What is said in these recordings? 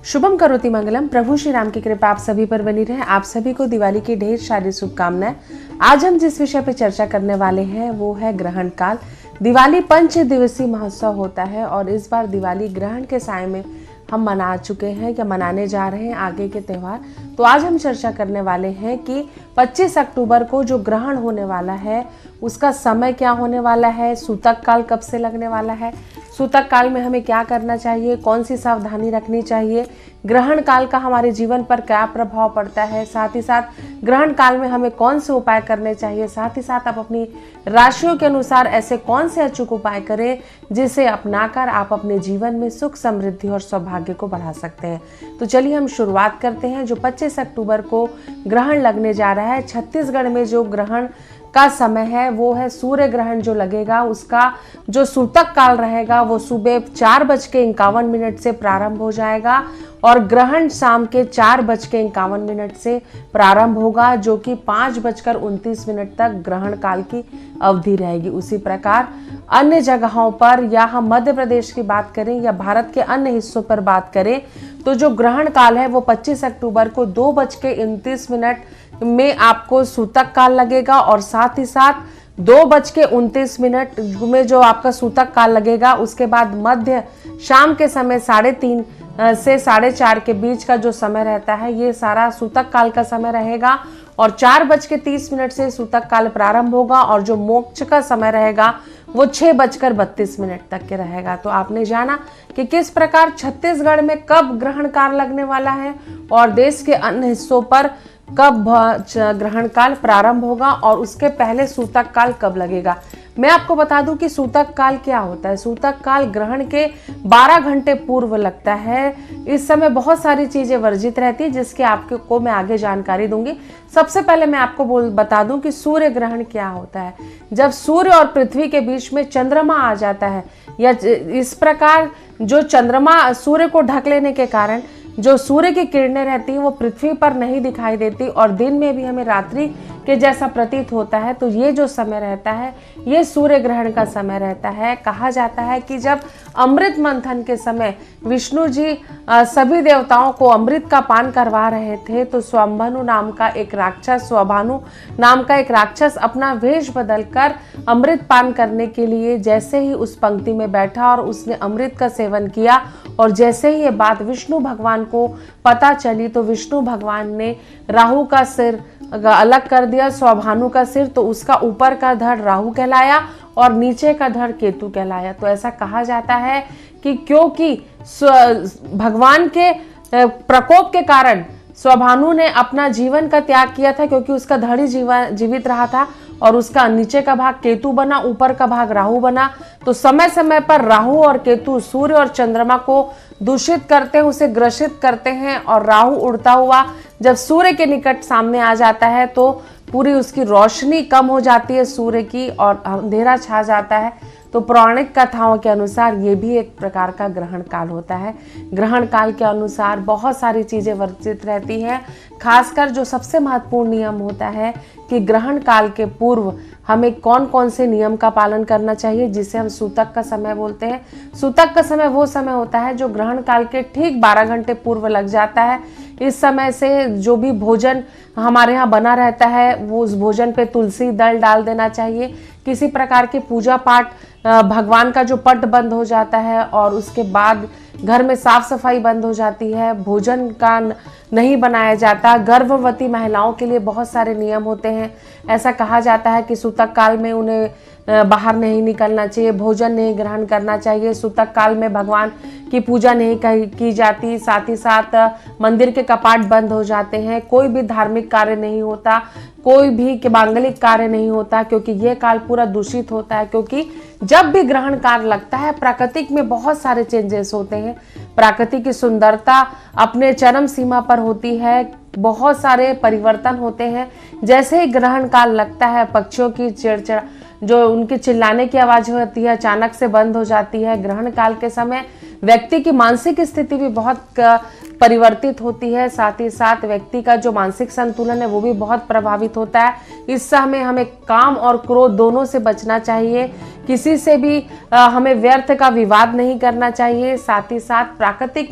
शुभम करोति मंगलम। प्रभु श्री राम की कृपा आप सभी पर बनी रहे। आप सभी को दिवाली की ढेर सारी शुभकामनाएं। आज हम जिस विषय पर चर्चा करने वाले हैं वो है ग्रहण काल। दिवाली 5 दिवसीय महोत्सव होता है और इस बार दिवाली ग्रहण के साय में हम मना चुके हैं या मनाने जा रहे हैं आगे के त्यौहार। तो आज हम चर्चा करने वाले हैं कि 25 अक्टूबर को जो ग्रहण होने वाला है उसका समय क्या होने वाला है, सूतक काल कब से लगने वाला है, सूतक काल में हमें क्या करना चाहिए, कौन सी सावधानी रखनी चाहिए, ग्रहण काल का हमारे जीवन पर क्या प्रभाव पड़ता है, साथ ही साथ ग्रहण काल में हमें कौन से उपाय करने चाहिए, साथ ही साथ आप अपनी राशियों के अनुसार ऐसे कौन से अचूक उपाय करें जिसे अपनाकर आप अपने जीवन में सुख, समृद्धि और सौभाग्य को बढ़ा सकते हैं। तो चलिए हम शुरुआत करते हैं। जो 25 अक्टूबर को ग्रहण लगने जा रहा है, छत्तीसगढ़ में जो ग्रहण का समय है वो है सूर्य ग्रहण जो लगेगा उसका जो सूतक काल रहेगा वो सुबह 4:51 से प्रारंभ हो जाएगा और ग्रहण शाम के 4:51 से प्रारंभ होगा, जो कि 5:29 तक ग्रहण काल की अवधि रहेगी। उसी प्रकार अन्य जगहों पर या हम मध्य प्रदेश की बात करें या भारत के अन्य हिस्सों पर बात करें तो जो ग्रहण काल है वो 25 अक्टूबर को 2:29 में आपको सूतक काल लगेगा और साथ ही साथ 2:29 में जो आपका सूतक काल लगेगा उसके बाद मध्य शाम के समय 3:30 से 4:30 के बीच का जो समय रहता है ये सारा सूतक काल का समय रहेगा और 4:30 से सूतक काल प्रारंभ होगा और जो मोक्ष का समय रहेगा वो 6:32 तक के रहेगा। तो आपने जाना कि किस प्रकार छत्तीसगढ़ में कब ग्रहण काल लगने वाला है और देश के अन्य हिस्सों पर कब ग्रहण काल प्रारंभ होगा और उसके पहले सूतक काल कब लगेगा। मैं आपको बता दूं कि सूतक काल क्या होता है। सूतक काल ग्रहण के 12 घंटे पूर्व लगता है। इस समय बहुत सारी चीजें वर्जित रहती है जिसके आपको मैं आगे जानकारी दूंगी। सबसे पहले मैं आपको बता दूं कि सूर्य ग्रहण क्या होता है। जब सूर्य और पृथ्वी के बीच में चंद्रमा आ जाता है या इस प्रकार जो चंद्रमा सूर्य को ढक लेने के कारण जो सूर्य की किरणें रहती हैं वो पृथ्वी पर नहीं दिखाई देती और दिन में भी हमें रात्रि के जैसा प्रतीत होता है। तो ये जो समय रहता है ये सूर्य ग्रहण का समय रहता है। कहा जाता है कि जब अमृत मंथन के समय विष्णु जी सभी देवताओं को अमृत का पान करवा रहे थे तो स्वभानु नाम का एक राक्षस अपना वेश बदलकर अमृत पान करने के लिए जैसे ही उस पंक्ति में बैठा और उसने अमृत का सेवन किया और जैसे ही ये बात विष्णु भगवान को पता चली तो विष्णु भगवान ने राहु का सिर अलग कर दिया, स्वभानु का सिर, तो उसका ऊपर का धड़ राहु कहलाया और नीचे का धड़ केतु कहलाया। तो ऐसा कहा जाता है कि क्योंकि भगवान के प्रकोप के कारण स्वभानु ने अपना जीवन का त्याग किया था क्योंकि उसका धड़ ही जीवित रहा था और उसका नीचे का भाग केतु बना, ऊपर का भाग राहु बना। तो समय समय पर राहु और केतु सूर्य और चंद्रमा को दूषित करते हैं, उसे ग्रसित करते हैं और राहु उड़ता हुआ जब सूर्य के निकट सामने आ जाता है तो पूरी उसकी रोशनी कम हो जाती है सूर्य की और अंधेरा छा जाता है। तो पौराणिक कथाओं के अनुसार ये भी एक प्रकार का ग्रहण काल होता है। ग्रहण काल के अनुसार बहुत सारी चीजें वर्जित रहती हैं। खासकर जो सबसे महत्वपूर्ण नियम होता है कि ग्रहण काल के पूर्व हमें कौन कौन से नियम का पालन करना चाहिए जिसे हम सूतक का समय बोलते हैं। सूतक का समय वो समय होता है जो ग्रहण काल के ठीक 12 घंटे पूर्व लग जाता है। इस समय से जो भी भोजन हमारे यहाँ बना रहता है वो उस भोजन पे तुलसी दल डाल देना चाहिए। किसी प्रकार की पूजा पाठ भगवान का जो पट बंद हो जाता है और उसके बाद घर में साफ सफाई बंद हो जाती है, भोजन का नहीं बनाया जाता। गर्भवती महिलाओं के लिए बहुत सारे नियम होते हैं। ऐसा कहा जाता है कि सूतक काल में उन्हें बाहर नहीं निकलना चाहिए, भोजन नहीं ग्रहण करना चाहिए, सूतक काल में भगवान की पूजा नहीं की जाती, साथ ही साथ मंदिर के कपाट बंद हो जाते हैं, कोई भी धार्मिक कार्य नहीं होता, कोई भी मांगलिक कार्य नहीं होता क्योंकि ये काल पूरा दूषित होता है। क्योंकि जब भी ग्रहण काल लगता है प्राकृतिक में बहुत सारे चेंजेस होते हैं। प्रकृति की सुंदरता अपने चरम सीमा पर होती है, बहुत सारे परिवर्तन होते हैं। जैसे ही ग्रहण काल लगता है पक्षियों की चिड़चिड़ा जो उनके चिल्लाने की आवाज होती है अचानक से बंद हो जाती है। ग्रहण काल के समय व्यक्ति की मानसिक स्थिति भी बहुत परिवर्तित होती है। साथ ही साथ व्यक्ति का जो मानसिक संतुलन है वो भी बहुत प्रभावित होता है। इस समय हमें काम और क्रोध दोनों से बचना चाहिए। किसी से भी हमें व्यर्थ का विवाद नहीं करना चाहिए। साथ ही साथ प्राकृतिक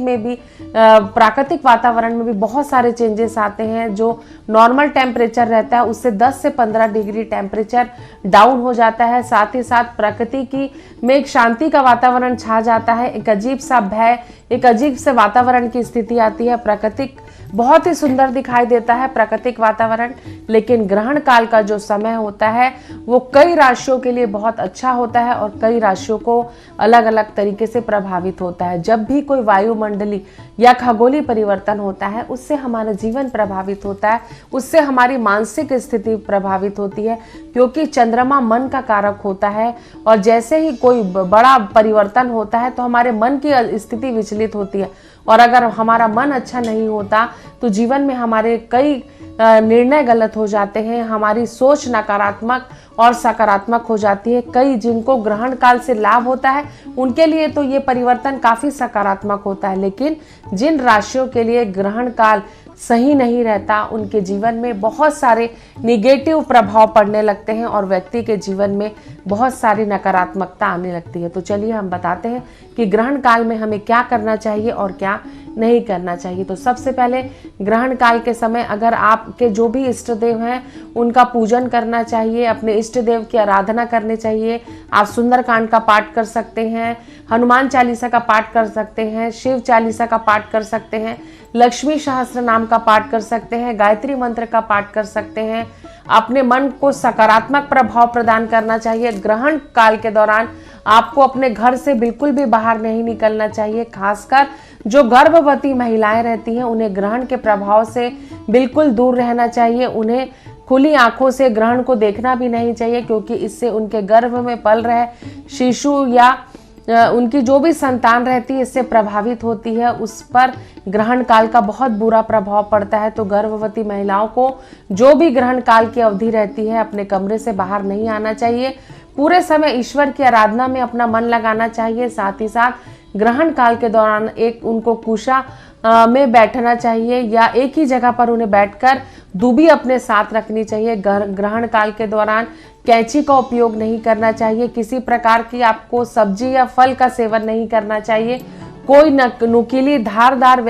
वातावरण में भी बहुत सारे चेंजेस आते हैं। जो नॉर्मल टेम्परेचर रहता है उससे 10 से 15 डिग्री टेम्परेचर डाउन हो जाता है। साथ ही साथ प्रकृति की में एक शांति का वातावरण छा जाता है। एक अजीब सा भय, एक अजीब से वातावरण की स्थिति आती है। प्राकृतिक बहुत ही सुंदर दिखाई देता है प्राकृतिक वातावरण, लेकिन ग्रहण काल का जो समय होता है वो कई राशियों के लिए बहुत अच्छा होता है और कई राशियों को अलग अलग तरीके से प्रभावित होता है। जब भी कोई वायुमंडली या खगोलीय परिवर्तन होता है उससे हमारा जीवन प्रभावित होता है, उससे हमारी मानसिक स्थिति प्रभावित होती है, क्योंकि चंद्रमा मन का कारक होता है और जैसे ही कोई बड़ा परिवर्तन होता है तो हमारे मन की स्थिति विचलित होती है। और अगर हमारा मन अच्छा नहीं होता तो जीवन में हमारे कई निर्णय गलत हो जाते हैं, हमारी सोच नकारात्मक और सकारात्मक हो जाती है। कई जिनको ग्रहण काल से लाभ होता है उनके लिए तो ये परिवर्तन काफी सकारात्मक होता है, लेकिन जिन राशियों के लिए ग्रहण काल सही नहीं रहता उनके जीवन में बहुत सारे निगेटिव प्रभाव पड़ने लगते हैं और व्यक्ति के जीवन में बहुत सारी नकारात्मकता आने लगती है। तो चलिए हम बताते हैं कि ग्रहण काल में हमें क्या करना चाहिए और क्या नहीं करना चाहिए। तो सबसे पहले ग्रहण काल के समय अगर आपके जो भी इष्ट देव हैं उनका पूजन करना चाहिए, अपने इष्ट देव की आराधना करनी चाहिए। आप सुंदरकांड का पाठ कर सकते हैं, हनुमान चालीसा का पाठ कर सकते हैं, शिव चालीसा का पाठ कर सकते हैं, लक्ष्मी सहस्त्र नाम का पाठ कर सकते हैं, गायत्री मंत्र का पाठ कर सकते हैं। अपने मन को सकारात्मक प्रभाव प्रदान करना चाहिए। ग्रहण काल के दौरान आपको अपने घर से बिल्कुल भी बाहर नहीं निकलना चाहिए। खासकर जो गर्भवती महिलाएं रहती हैं उन्हें ग्रहण के प्रभाव से बिल्कुल दूर रहना चाहिए। उन्हें खुली आंखों से ग्रहण को देखना भी नहीं चाहिए, क्योंकि इससे उनके गर्भ में पल रहे शिशु या उनकी जो भी संतान रहती है इससे प्रभावित होती है, उस पर ग्रहण काल का बहुत बुरा प्रभाव पड़ता है। तो गर्भवती महिलाओं को जो भी ग्रहण काल की अवधि रहती है अपने कमरे से बाहर नहीं आना चाहिए। पूरे समय ईश्वर की आराधना में अपना मन लगाना चाहिए। साथ ही साथ ग्रहण काल के दौरान एक उनको कुशा में बैठना चाहिए या एक ही जगह पर उन्हें बैठकर दूबी अपने साथ रखनी चाहिए। ग्रहण काल के दौरान कैंची का उपयोग नहीं करना चाहिए। किसी प्रकार की आपको सब्जी या फल का सेवन नहीं करना चाहिए। कोई नुकीली धारदार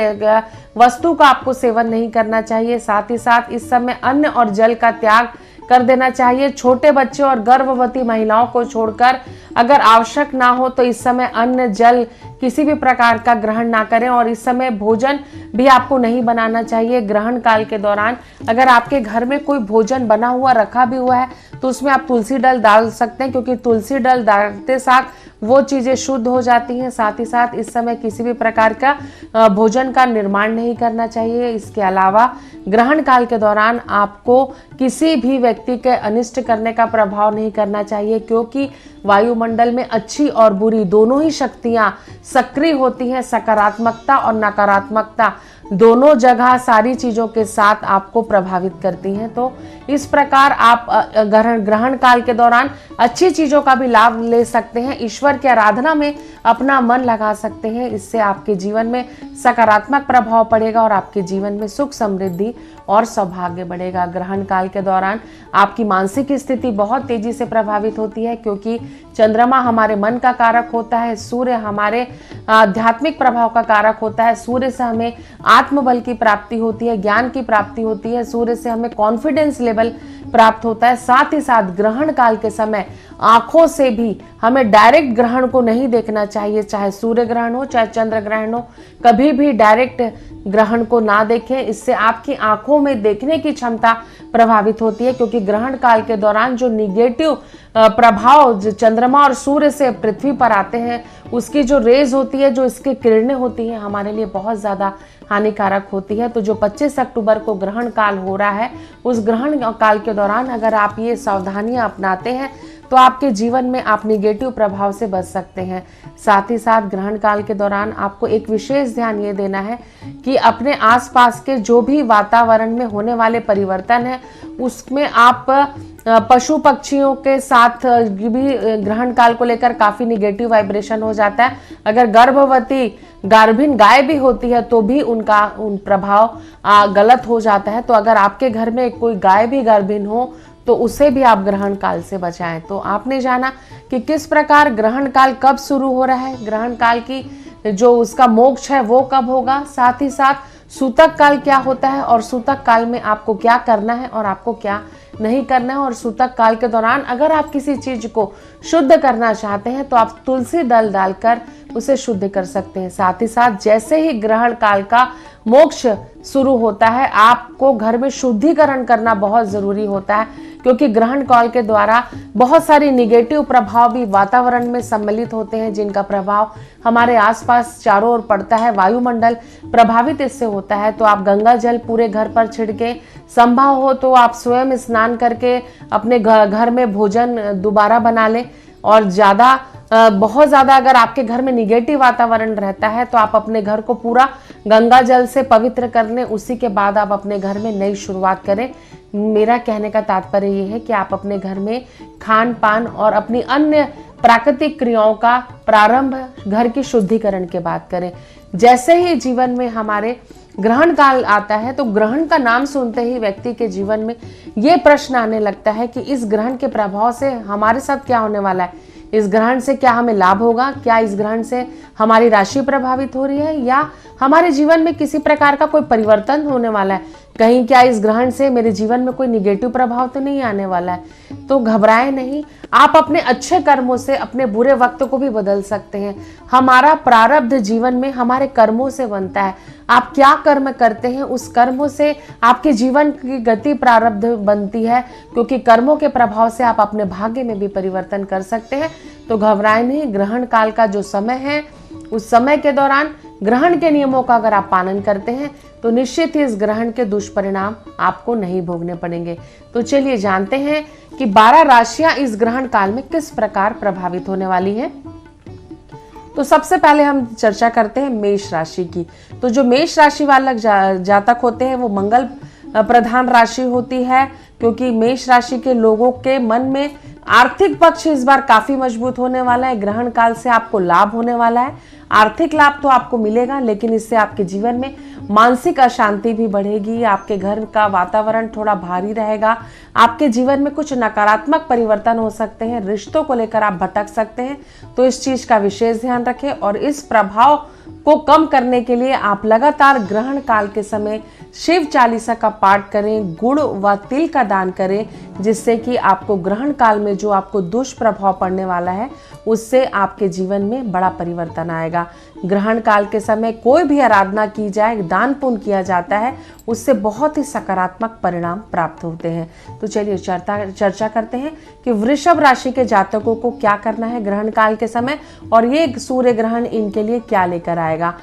वस्तु का आपको सेवन नहीं करना चाहिए। साथ ही साथ इस समय अन्न और जल का त्याग कर देना चाहिए। छोटे बच्चों और गर्भवती महिलाओं को छोड़कर अगर आवश्यक ना हो तो इस समय अन्न जल किसी भी प्रकार का ग्रहण ना करें और इस समय भोजन भी आपको नहीं बनाना चाहिए। ग्रहण काल के दौरान अगर आपके घर में कोई भोजन बना हुआ रखा भी हुआ है तो उसमें आप तुलसी दल डाल सकते हैं, क्योंकि तुलसी दल डालते साथ वो चीजें शुद्ध हो जाती हैं। साथ ही साथ इस समय किसी भी प्रकार का भोजन का निर्माण नहीं करना चाहिए। इसके अलावा ग्रहण काल के दौरान आपको किसी भी व्यक्ति के अनिष्ट करने का प्रभाव नहीं करना चाहिए, क्योंकि वायुमंडल में अच्छी और बुरी दोनों ही शक्तियां सक्रिय होती हैं। सकारात्मकता और नकारात्मकता दोनों जगह सारी चीजों के साथ आपको प्रभावित करती हैं। तो इस प्रकार आप ग्रहण काल के दौरान अच्छी चीजों का भी लाभ ले सकते हैं। ईश्वर की आराधना में अपना मन लगा सकते हैं। इससे आपके जीवन में सकारात्मक प्रभाव पड़ेगा और आपके जीवन में सुख समृद्धि और सौभाग्य बढ़ेगा। ग्रहण काल के दौरान आपकी मानसिक स्थिति बहुत तेजी से प्रभावित होती है, क्योंकि चंद्रमा हमारे मन का कारक होता है, सूर्य हमारे आध्यात्मिक प्रभाव का कारक होता है। सूर्य से हमें आत्मबल की प्राप्ति होती है, ज्ञान की प्राप्ति होती है। सूर्य से हमें कॉन्फिडेंस लेवल प्राप्त होता है। साथ ही साथ ग्रहण काल के समय आंखों से भी हमें डायरेक्ट ग्रहण को नहीं देखना चाहिए, चाहे सूर्य ग्रहण हो चाहे चंद्र ग्रहण हो, कभी भी डायरेक्ट ग्रहण को ना देखें। इससे आपकी आंखों में देखने की क्षमता प्रभावित होती है, क्योंकि ग्रहण काल के दौरान जो निगेटिव प्रभाव चंद्रमा और सूर्य से पृथ्वी पर आते हैं उसकी जो रेज होती है, जो इसकी किरणें होती हैं, हमारे लिए बहुत ज्यादा हानिकारक होती है। तो जो 25 अक्टूबर को ग्रहण काल हो रहा है उस ग्रहण काल के दौरान अगर आप ये सावधानियां अपनाते हैं तो आपके जीवन में आप निगेटिव प्रभाव से बच सकते हैं। साथ ही साथ ग्रहण काल के दौरान आपको एक विशेष ध्यान ये देना है कि अपने आसपास के जो भी वातावरण में होने वाले परिवर्तन है उसमें आप पशु पक्षियों के साथ भी ग्रहण काल को लेकर काफी निगेटिव वाइब्रेशन हो जाता है। अगर गर्भवती गार्भिन गाय भी होती है तो भी उनका प्रभाव गलत हो जाता है। तो अगर आपके घर में कोई गाय भी गर्भिन हो तो उसे भी आप ग्रहण काल से बचाएं। तो आपने जाना कि किस प्रकार ग्रहण काल कब शुरू हो रहा है, ग्रहण काल की जो उसका मोक्ष है वो कब होगा, साथ ही साथ सूतक काल क्या होता है और सूतक काल में आपको क्या करना है और आपको क्या नहीं करना है। और सूतक काल के दौरान अगर आप किसी चीज को शुद्ध करना चाहते हैं तो आप तुलसी दल डालकर उसे शुद्ध कर सकते हैं। साथ ही साथ जैसे ही ग्रहण काल का मोक्ष शुरू होता है आपको घर में शुद्धिकरण करना बहुत जरूरी होता है, क्योंकि ग्रहण काल के द्वारा बहुत सारी निगेटिव प्रभाव भी वातावरण में सम्मिलित होते हैं जिनका प्रभाव हमारे आसपास चारों ओर पड़ता है। वायुमंडल प्रभावित इससे होता है। तो आप गंगा जल पूरे घर पर छिड़के, संभव हो तो आप स्वयं स्नान करके अपने घर में भोजन दोबारा बना लें। और बहुत ज्यादा अगर आपके घर में निगेटिव वातावरण रहता है तो आप अपने घर को पूरा गंगा जल से पवित्र कर लें, उसी के बाद आप अपने घर में नई शुरुआत करें। मेरा कहने का तात्पर्य ये है कि आप अपने घर में खान पान और अपनी अन्य प्राकृतिक क्रियाओं का प्रारंभ घर की शुद्धिकरण के बाद करें। जैसे ही जीवन में हमारे ग्रहण काल आता है तो ग्रहण का नाम सुनते ही व्यक्ति के जीवन में ये प्रश्न आने लगता है कि इस ग्रहण के प्रभाव से हमारे साथ क्या होने वाला है, इस ग्रहण से क्या हमें लाभ होगा, क्या इस ग्रहण से हमारी राशि प्रभावित हो रही है या हमारे जीवन में किसी प्रकार का कोई परिवर्तन होने वाला है, कहीं क्या इस ग्रहण से मेरे जीवन में कोई निगेटिव प्रभाव तो नहीं आने वाला है। तो घबराएं नहीं, आप अपने अच्छे कर्मों से अपने बुरे वक्त को भी बदल सकते हैं। हमारा प्रारब्ध जीवन में हमारे कर्मों से बनता है। आप क्या कर्म करते हैं उस कर्मों से आपके जीवन की गति प्रारब्ध बनती है, क्योंकि कर्मों के प्रभाव से आप अपने भाग्य में भी परिवर्तन कर सकते हैं। तो घबराएं नहीं, ग्रहण काल का जो समय है उस समय के दौरान ग्रहण के नियमों का अगर आप पालन करते हैं तो निश्चित ही इस ग्रहण के दुष्परिणाम आपको नहीं भोगने पड़ेंगे। तो चलिए जानते हैं कि 12 राशियां इस ग्रहण काल में किस प्रकार प्रभावित होने वाली हैं। तो सबसे पहले हम चर्चा करते हैं मेष राशि की। तो जो मेष राशि वाले जातक होते हैं वो मंगल प्रधान राशि होती है, क्योंकि मेष राशि के लोगों के मन में आर्थिक पक्ष इस बार काफी मजबूत होने वाला है। ग्रहण काल से आपको लाभ होने वाला है। आर्थिक लाभ तो आपको मिलेगा, लेकिन इससे आपके जीवन में मानसिक अशांति भी बढ़ेगी। आपके घर का वातावरण थोड़ा भारी रहेगा। आपके जीवन में कुछ नकारात्मक परिवर्तन हो सकते हैं। रिश्तों को लेकर आप भटक सकते हैं, तो इस चीज का विशेष ध्यान रखें। और इस प्रभाव को कम करने के लिए आप लगातार ग्रहण काल के समय शिव चालीसा का पाठ करें, गुड़ व तिल का दान करें, जिससे कि आपको ग्रहण काल में जो आपको दुष्प्रभाव पड़ने वाला है उससे आपके जीवन में बड़ा परिवर्तन आएगा। ग्रहण काल के समय कोई भी आराधना की जाए, दान पुण्य किया जाता है, उससे बहुत ही सकारात्मक परिणाम प्राप्त होते हैं। तो चलिए चर्चा करते हैं कि वृषभ राशि के जातकों को क्या करना है ग्रहण काल के समय, और ये सूर्य ग्रहण इनके लिए क्या लेकर आएगा।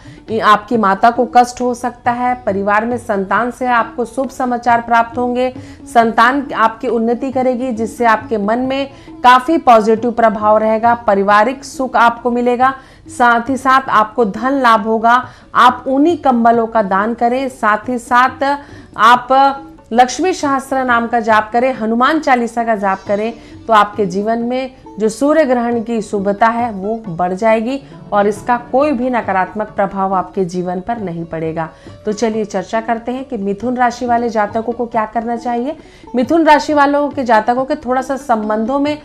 आपकी माता को कष्ट हो सकता है, परिवार में संतान से आपको शुभ समाचार प्राप्त होंगे, संतान आपकी उन्नति करेगी जिससे आपके मन में काफी पॉजिटिव प्रभाव रहेगा, पारिवारिक सुख आपको मिलेगा, साथ ही साथ आपको धन लाभ होगा। आप ऊनी कंबलों का दान करें, साथ ही साथ आप लक्ष्मी सहस्त्र नाम का जाप करें, हनुमान चालीसा का जाप करें, तो आपके जीवन में जो सूर्य ग्रहण की शुभता है वो बढ़ जाएगी और इसका कोई भी नकारात्मक प्रभाव आपके जीवन पर नहीं पड़ेगा। तो चलिए चर्चा करते हैं कि मिथुन राशि वाले जातकों को क्या करना चाहिए। मिथुन राशि वालों के जातकों के थोड़ा सा संबंधों में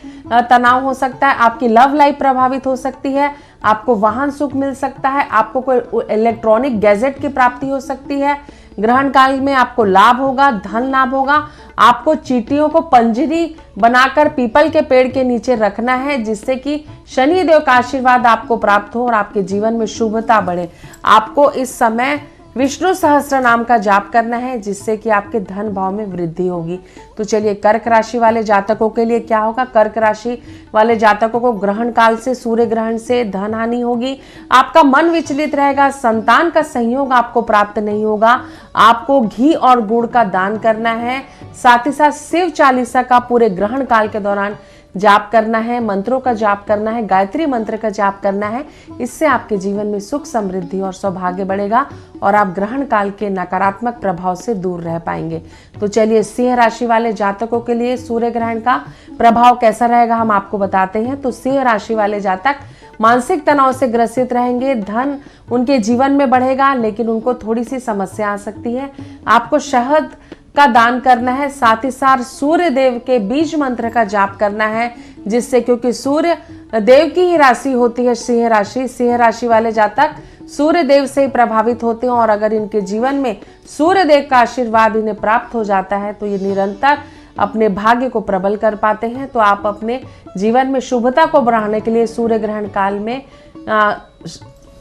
तनाव हो सकता है, आपकी लव लाइफ प्रभावित हो सकती है, आपको वाहन सुख मिल सकता है, आपको कोई इलेक्ट्रॉनिक गैजेट की प्राप्ति हो सकती है। ग्रहण काल में आपको लाभ होगा, धन लाभ होगा। आपको चींटियों को पंजरी बनाकर पीपल के पेड़ के नीचे रखना है, जिससे कि शनि देव का आशीर्वाद आपको प्राप्त हो और आपके जीवन में शुभता बढ़े। आपको इस समय विष्णु सहस्त्र नाम का जाप करना है, जिससे कि आपके धन भाव में वृद्धि होगी। तो चलिए कर्क राशि वाले जातकों के लिए क्या होगा। कर्क राशि वाले जातकों को ग्रहण काल से, सूर्य ग्रहण से धन हानि होगी, आपका मन विचलित रहेगा, संतान का सहयोग आपको प्राप्त नहीं होगा। आपको घी और गुड़ का दान करना है, साथ ही साथ शिव चालीसा का पूरे ग्रहण काल के दौरान जाप करना है, मंत्रों का जाप करना है, गायत्री मंत्र का जाप करना है। इससे आपके जीवन में सुख, समृद्धि और सौभाग्य बढ़ेगा और आप ग्रहण काल के नकारात्मक प्रभाव से दूर रह पाएंगे। तो चलिए, सिंह राशि वाले जातकों के लिए सूर्य ग्रहण का प्रभाव कैसा रहेगा हम आपको बताते हैं। तो सिंह राशि वाले जातक मानसिक तनाव से ग्रसित रहेंगे, धन उनके जीवन में बढ़ेगा, लेकिन उनको थोड़ी सी समस्या आ सकती है। आपको शहद का दान करना है, साथ ही साथ सूर्य देव के बीज मंत्र का जाप करना है, जिससे, क्योंकि सूर्य देव की ही राशि होती है सिंह राशि। सिंह राशि वाले जातक सूर्य देव से प्रभावित होते हैं और अगर इनके जीवन में सूर्य देव का आशीर्वाद इन्हें प्राप्त हो जाता है तो ये निरंतर अपने भाग्य को प्रबल कर पाते हैं। तो आप अपने जीवन में शुभता को बढ़ाने के लिए सूर्य ग्रहण काल में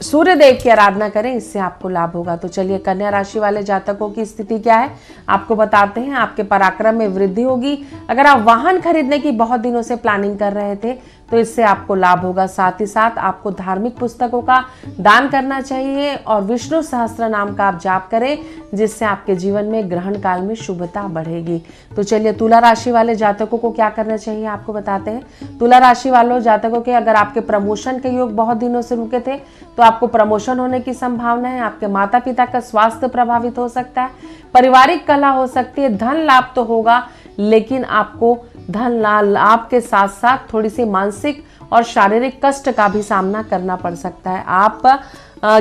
सूर्य देव की आराधना करें, इससे आपको लाभ होगा। तो चलिए, कन्या राशि वाले जातकों की स्थिति क्या है आपको बताते हैं। आपके पराक्रम में वृद्धि होगी। अगर आप वाहन खरीदने की बहुत दिनों से प्लानिंग कर रहे थे तो इससे आपको लाभ होगा। साथ ही साथ आपको धार्मिक पुस्तकों का दान करना चाहिए और विष्णु सहस्त्र नाम का आप जाप करें, जिससे आपके जीवन में ग्रहण काल में शुभता बढ़ेगी। तो चलिए, तुला राशि वाले जातकों को क्या करना चाहिए आपको बताते हैं। तुला राशि वालों जातकों के अगर आपके प्रमोशन के योग बहुत दिनों से रुके थे तो आपको प्रमोशन होने की संभावना है। आपके माता पिता का स्वास्थ्य प्रभावित हो सकता है, पारिवारिक कलह हो सकती है, धन लाभ तो होगा, लेकिन आपको धन लाभ के साथ साथ थोड़ी सी मानसिक और शारीरिक कष्ट का भी सामना करना पड़ सकता है। आप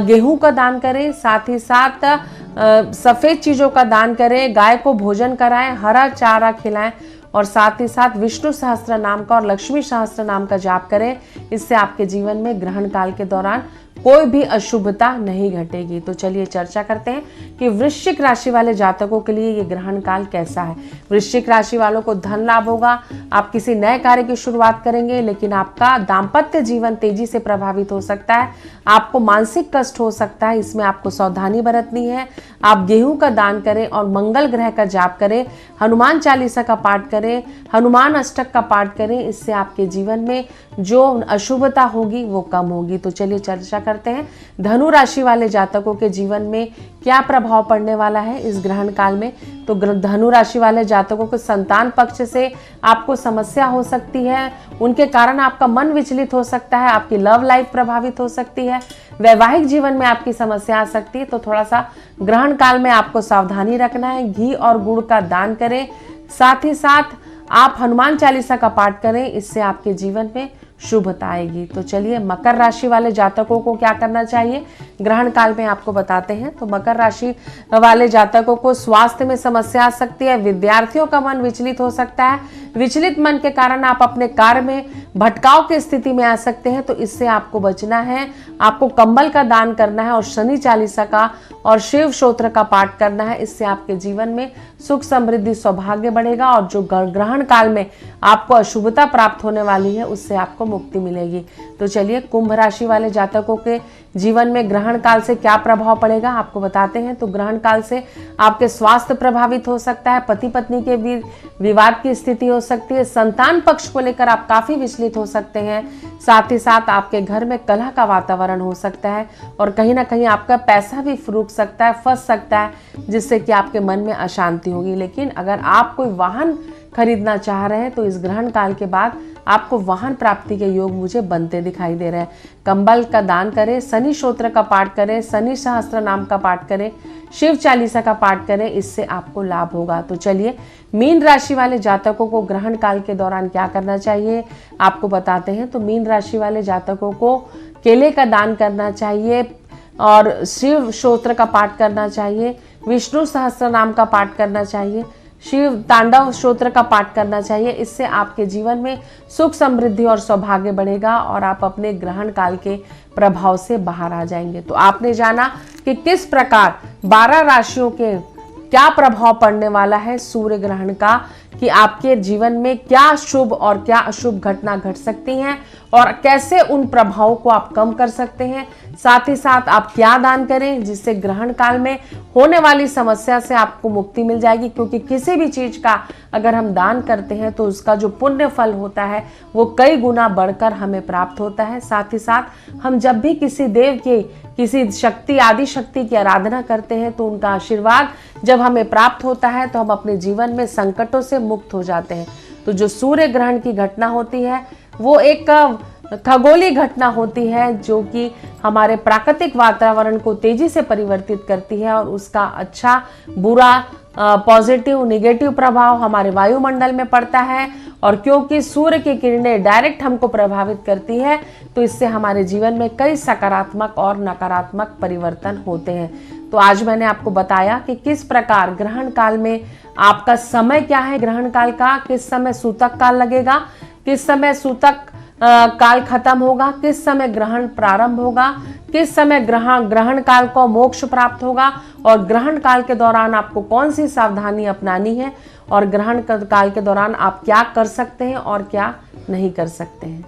गेहूं का दान करें, साथ ही साथ सफेद चीजों का दान करें, गाय को भोजन कराएं, हरा चारा खिलाएं और साथ ही साथ विष्णु सहस्त्र नाम का और लक्ष्मी सहस्त्र नाम का जाप करें। इससे आपके जीवन में ग्रहण काल के दौरान कोई भी अशुभता नहीं घटेगी। तो चलिए, चर्चा करते हैं कि वृश्चिक राशि वाले जातकों के लिए ये ग्रहण काल कैसा है। वृश्चिक राशि वालों को धन लाभ होगा। आप किसी नए कार्य की शुरुआत करेंगे, लेकिन आपका दाम्पत्य जीवन तेजी से प्रभावित हो सकता है। आपको मानसिक कष्ट हो सकता है, इसमें आपको सावधानी बरतनी है। आप गेहूं का दान करें और मंगल ग्रह का जाप करें, हनुमान चालीसा का पाठ करें, हनुमान अष्टक का पाठ करें। इससे आपके जीवन में जो अशुभता होगी वो कम होगी। तो चलिए, चर्चा करते हैं धनु राशि वाले जातकों के जीवन में क्या प्रभाव पड़ने वाला है इस ग्रहण काल में। तो धनु राशि वाले जातकों को संतान पक्ष से आपको समस्या हो सकती है, उनके कारण आपका मन विचलित हो सकता है, आपकी लव लाइफ प्रभावित हो सकती है, वैवाहिक जीवन में आपकी समस्या आ सकती है। तो थोड़ा सा ग्रहण काल में आपको सावधानी रखना है। घी और गुड़ का दान करें, साथ ही साथ आप हनुमान चालीसा का पाठ करें, इससे आपके जीवन में शुभता आएगी। तो चलिए, मकर राशि वाले जातकों को क्या करना चाहिए ग्रहण काल में आपको बताते हैं। तो मकर राशि वाले जातकों को स्वास्थ्य में समस्या आ सकती है, विद्यार्थियों का मन विचलित हो सकता है। विचलित मन के कारण आप अपने कार्य में भटकाव की स्थिति में आ सकते हैं, तो इससे आपको बचना है। आपको कंबल का दान करना है और शनि चालीसा का और शिव स्तोत्र का पाठ करना है। इससे आपके जीवन में सुख, समृद्धि, सौभाग्य बढ़ेगा और जो ग्रहण काल में आपको अशुभता प्राप्त होने वाली है उससे आपको मुक्ति मिलेगी। तो चलिए, कुंभ राशि वाले जातकों के जीवन में ग्रहण काल से क्या प्रभाव पड़ेगा आपको बताते हैं। तो ग्रहण काल से आपके स्वास्थ्य प्रभावित हो सकता है, पति पत्नी के बीच विवाद की स्थिति हो सकती है, संतान पक्ष को लेकर आप काफी विचलित हो सकते हैं। साथ ही साथ आपके घर में कलह का वातावरण हो सकता है और कहीं ना कहीं आपका पैसा भी फूक सकता है, फंस सकता है, जिससे कि आपके मन में अशांति होगी। लेकिन अगर आप कोई वाहन खरीदना चाह रहे हैं तो इस ग्रहण काल के बाद आपको वाहन प्राप्ति के योग मुझे बनते दिखाई दे रहे हैं। कंबल का दान करें, शनि स्तोत्र का पाठ करें, शनि सहस्त्र नाम का पाठ करें, शिव चालीसा का पाठ करें, इससे आपको लाभ होगा। तो चलिए, मीन राशि वाले जातकों को ग्रहण काल के दौरान क्या करना चाहिए आपको बताते हैं। तो मीन राशि वाले जातकों को केले का दान करना चाहिए और शिव स्तोत्र का पाठ करना चाहिए, विष्णु सहस्त्र नाम का पाठ करना चाहिए, शिव तांडव स्तोत्र का पाठ करना चाहिए। इससे आपके जीवन में सुख, समृद्धि और सौभाग्य बढ़ेगा और आप अपने ग्रहण काल के प्रभाव से बाहर आ जाएंगे। तो आपने जाना कि किस प्रकार 12 राशियों के क्या प्रभाव पड़ने वाला है सूर्य ग्रहण का, कि आपके जीवन में क्या शुभ और क्या अशुभ घटना घट सकती हैं और कैसे उन प्रभावों को आप कम कर सकते हैं। साथ ही साथ आप क्या दान करें जिससे ग्रहण काल में होने वाली समस्या से आपको मुक्ति मिल जाएगी, क्योंकि किसी भी चीज का अगर हम दान करते हैं तो उसका जो पुण्य फल होता है वो कई गुना बढ़कर हमें प्राप्त होता है। साथ ही साथ हम जब भी किसी देव की, किसी शक्ति, आदि शक्ति की आराधना करते हैं तो उनका आशीर्वाद जब हमें प्राप्त होता है तो हम अपने जीवन में संकटों से मुक्त हो जाते हैं। तो जो सूर्य ग्रहण की घटना होती है वो एक खगोलीय घटना होती है जो कि हमारे प्राकृतिक वातावरण को तेजी से परिवर्तित करती है और उसका अच्छा बुरा पॉजिटिव निगेटिव प्रभाव हमारे वायुमंडल में पड़ता है। और क्योंकि सूर्य की किरणें डायरेक्ट हमको प्रभावित करती है तो इससे हमारे जीवन में कई सकारात्मक और नकारात्मक परिवर्तन होते हैं। तो आज मैंने आपको बताया कि किस प्रकार ग्रहण काल में आपका समय क्या है, ग्रहण काल का किस समय सूतक काल लगेगा, किस समय सूतक काल खत्म होगा, किस समय ग्रहण प्रारंभ होगा, किस समय ग्रहण काल को मोक्ष प्राप्त होगा और ग्रहण काल के दौरान आपको कौन सी सावधानी अपनानी है और ग्रहण काल के दौरान आप क्या कर सकते हैं और क्या नहीं कर सकते हैं।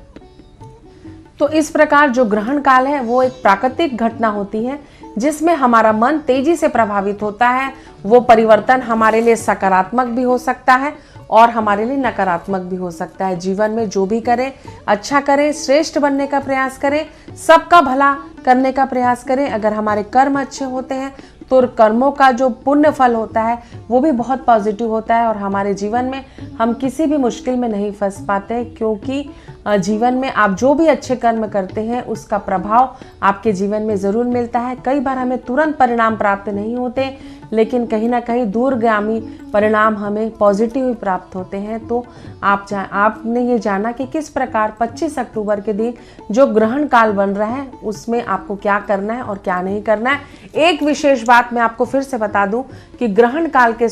तो इस प्रकार जो ग्रहण काल है वो एक प्राकृतिक घटना होती है जिसमें हमारा मन तेजी से प्रभावित होता है। वो परिवर्तन हमारे लिए सकारात्मक भी हो सकता है और हमारे लिए नकारात्मक भी हो सकता है। जीवन में जो भी करें अच्छा करें, श्रेष्ठ बनने का प्रयास करें, सबका भला करने का प्रयास करें। अगर हमारे कर्म अच्छे होते हैं तो कर्मों का जो पुण्य फल होता है वो भी बहुत पॉजिटिव होता है और हमारे जीवन में हम किसी भी मुश्किल में नहीं फंस पाते, क्योंकि जीवन में आप जो भी अच्छे कर्म करते हैं उसका प्रभाव आपके जीवन में ज़रूर मिलता है। कई बार हमें तुरंत परिणाम प्राप्त नहीं होते, लेकिन कहीं ना कहीं दूरगामी परिणाम हमें पॉजिटिव प्राप्त होते हैं। तो आपने ये जाना कि किस प्रकार 25 अक्टूबर के दिन जो ग्रहण काल बन रहा है उसमें आपको क्या करना है और क्या नहीं करना है। एक विशेष बात मैं आपको फिर से बता दूं कि ग्रहण काल के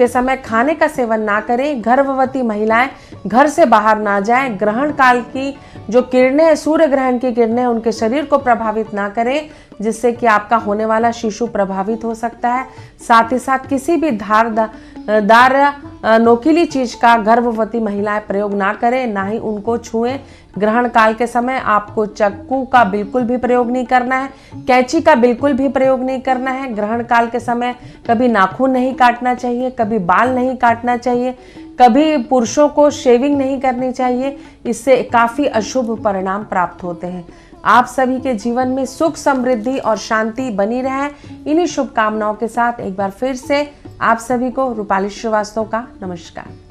समय खाने का सेवन ना करें, गर्भवती महिलाएं घर से बाहर ना जाएं, ग्रहण काल की जो किरणें हैं, सूर्य ग्रहण की किरणें उनके शरीर को प्रभावित ना करें, जिससे कि आपका होने वाला शिशु प्रभावित हो सकता है। साथ ही साथ किसी भी धारदार नोकीली चीज का गर्भवती महिलाएं प्रयोग ना करें, ना ही उनको छुएं। ग्रहण काल के समय आपको चाकू का बिल्कुल भी प्रयोग नहीं करना है, कैंची का बिल्कुल भी प्रयोग नहीं करना है। ग्रहण काल के समय कभी नाखून नहीं काटना चाहिए, कभी बाल नहीं काटना चाहिए, कभी पुरुषों को शेविंग नहीं करनी चाहिए। इससे काफी अशुभ परिणाम प्राप्त होते हैं। आप सभी के जीवन में सुख समृद्धि और शांति बनी रहे, इन्हीं शुभकामनाओं के साथ एक बार फिर से आप सभी को रूपाली श्रीवास्तव का नमस्कार।